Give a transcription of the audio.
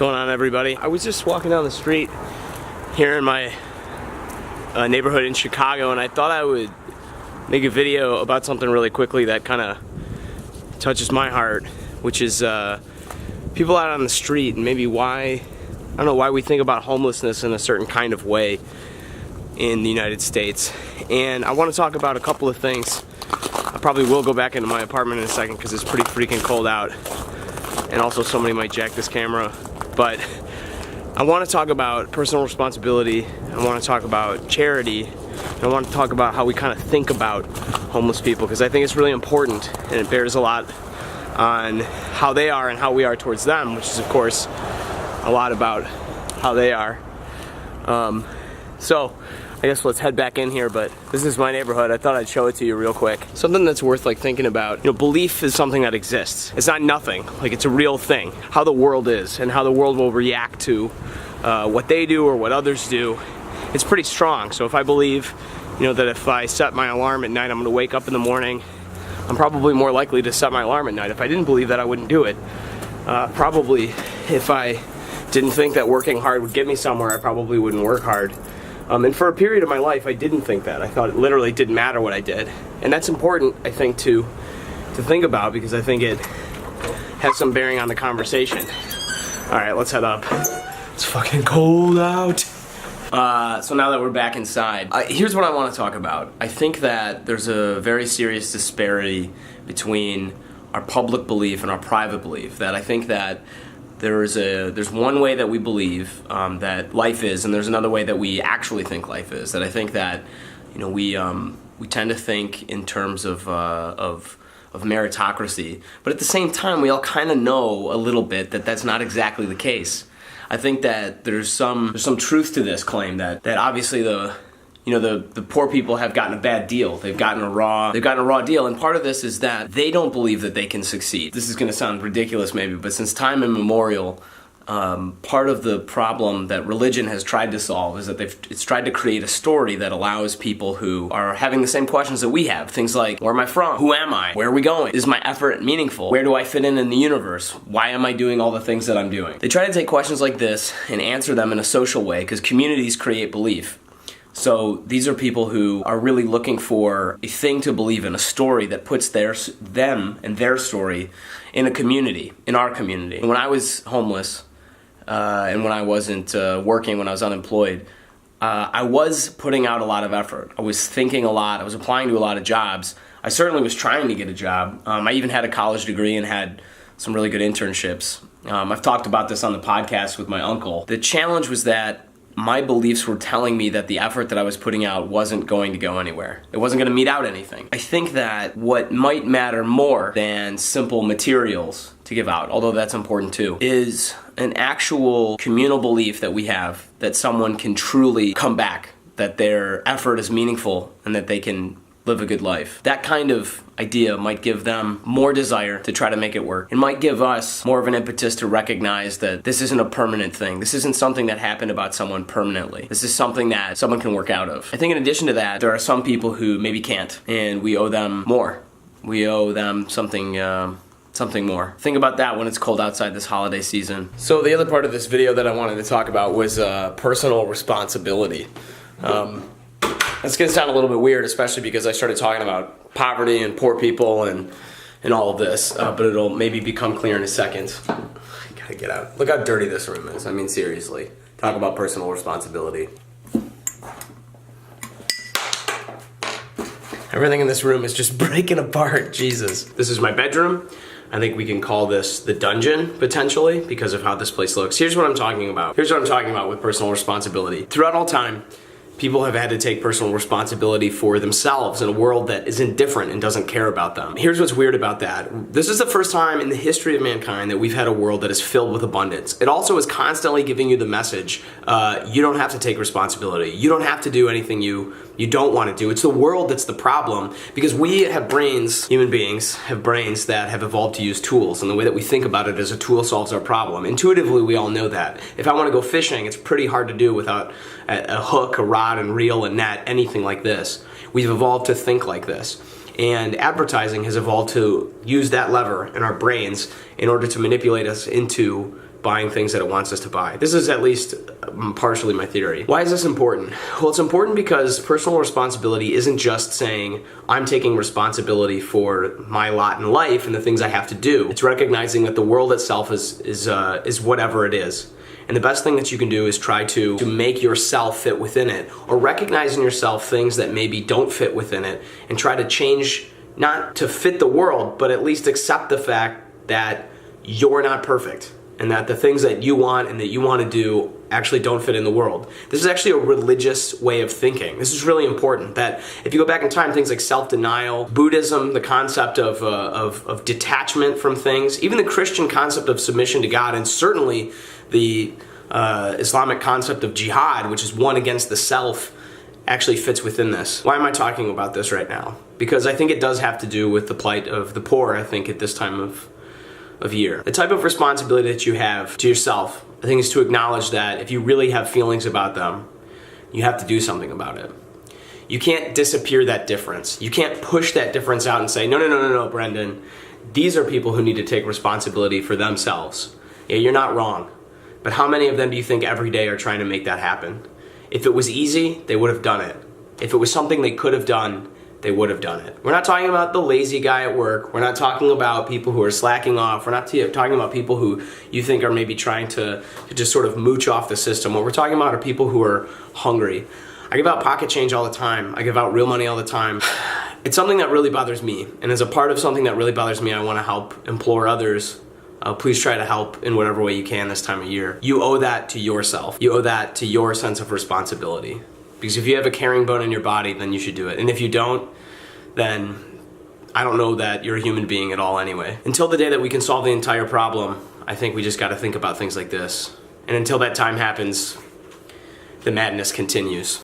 going on, everybody? I was just walking down the street here in my neighborhood in Chicago, and I thought I would make a video about something really quickly that kind of touches my heart, which is people out on the street, and maybe why, I don't know, why we think about homelessness in a certain kind of way in the United States. And I want to talk about a couple of things. I probably will go back into my apartment in a second because it's pretty freaking cold out, and also somebody might jack this camera. But I want to talk about personal responsibility, I want to talk about charity, and I want to talk about how we kind of think about homeless people, because I think it's really important and it bears a lot on how they are and how we are towards them, which is of course a lot about how they are. So I guess let's head back in here, but this is my neighborhood. I thought I'd show it to you real quick. Something that's worth thinking about. You know, belief is something that exists. It's not nothing, it's a real thing. How the world is and how the world will react to what they do or what others do, it's pretty strong. So if I believe, that if I set my alarm at night, I'm gonna wake up in the morning, I'm probably more likely to set my alarm at night. If I didn't believe that, I wouldn't do it. Probably if I didn't think that working hard would get me somewhere, I probably wouldn't work hard. And for a period of my life, I didn't think that. I thought it literally didn't matter what I did. And that's important, I think, to think about, because I think it has some bearing on the conversation. All right, let's head up. It's fucking cold out. So now that we're back inside, here's what I want to talk about. I think that there's a very serious disparity between our public belief and our private belief. That I think that there's one way that we believe that life is, and there's another way that we actually think life is. That I think that we tend to think in terms of meritocracy, but at the same time we all kind of know a little bit that that's not exactly the case. I think that there's some truth to this claim that obviously the poor people have gotten a bad deal. They've gotten a raw deal, and part of this is that they don't believe that they can succeed. This is going to sound ridiculous maybe, but since time immemorial, part of the problem that religion has tried to solve is that it's tried to create a story that allows people who are having the same questions that we have. Things like, where am I from? Who am I? Where are we going? Is my effort meaningful? Where do I fit in the universe? Why am I doing all the things that I'm doing? They try to take questions like this and answer them in a social way, because communities create belief. So these are people who are really looking for a thing to believe in, a story that puts them and their story in a community, in our community. When I was homeless, and when I wasn't working, when I was unemployed, I was putting out a lot of effort. I was thinking a lot. I was applying to a lot of jobs. I certainly was trying to get a job. I even had a college degree and had some really good internships. I've talked about this on the podcast with my uncle. The challenge was that my beliefs were telling me that the effort that I was putting out wasn't going to go anywhere. It wasn't going to meet out anything. I think that what might matter more than simple materials to give out, although that's important too, is an actual communal belief that we have that someone can truly come back, that their effort is meaningful, and that they can live a good life. That kind of idea might give them more desire to try to make it work. It might give us more of an impetus to recognize that this isn't a permanent thing. This isn't something that happened about someone permanently. This is something that someone can work out of. I think in addition to that, there are some people who maybe can't, and we owe them more. We owe them something more. Think about that when it's cold outside this holiday season. So the other part of this video that I wanted to talk about was personal responsibility. It's going to sound a little bit weird, especially because I started talking about poverty and poor people and all of this, but it'll maybe become clear in a second. I gotta get out. Look how dirty this room is. I mean, seriously. Talk about personal responsibility. Everything in this room is just breaking apart. Jesus. This is my bedroom. I think we can call this the dungeon, potentially, because of how this place looks. Here's what I'm talking about. Here's what I'm talking about with personal responsibility. Throughout all time, people have had to take personal responsibility for themselves in a world that is indifferent and doesn't care about them. Here's what's weird about that. This is the first time in the history of mankind that we've had a world that is filled with abundance. It also is constantly giving you the message, you don't have to take responsibility. You don't have to do anything you don't want to do. It's the world that's the problem, because we have brains, human beings have brains that have evolved to use tools, and the way that we think about it is a tool solves our problem. Intuitively, we all know that. If I want to go fishing, it's pretty hard to do without a hook, a rod, and reel, a net, anything like this. We've evolved to think like this. And advertising has evolved to use that lever in our brains in order to manipulate us into buying things that it wants us to buy. This is at least partially my theory. Why is this important? Well, it's important because personal responsibility isn't just saying, I'm taking responsibility for my lot in life and the things I have to do. It's recognizing that the world itself is whatever it is. And the best thing that you can do is try to make yourself fit within it, or recognize in yourself things that maybe don't fit within it, and try to change, not to fit the world, but at least accept the fact that you're not perfect, and that the things that you want and that you want to do actually don't fit in the world. This is actually a religious way of thinking. This is really important, that if you go back in time, things like self-denial, Buddhism, the concept of detachment from things, even the Christian concept of submission to God, and certainly the Islamic concept of jihad, which is one against the self, actually fits within this. Why am I talking about this right now? Because I think it does have to do with the plight of the poor, I think, at this time of year. The type of responsibility that you have to yourself, I think, is to acknowledge that if you really have feelings about them, you have to do something about it. You can't disappear that difference. You can't push that difference out and say, no, Brendan, these are people who need to take responsibility for themselves. Yeah, you're not wrong. But how many of them do you think every day are trying to make that happen? If it was easy, they would have done it. If it was something they could have done, they would have done it. We're not talking about the lazy guy at work. We're not talking about people who are slacking off. We're not talking about people who you think are maybe trying to just sort of mooch off the system. What we're talking about are people who are hungry. I give out pocket change all the time. I give out real money all the time. It's something that really bothers me. And as a part of something that really bothers me, I want to help implore others. Please try to help in whatever way you can this time of year. You owe that to yourself. You owe that to your sense of responsibility. Because if you have a caring bone in your body, then you should do it. And if you don't, then I don't know that you're a human being at all anyway. Until the day that we can solve the entire problem, I think we just gotta think about things like this. And until that time happens, the madness continues.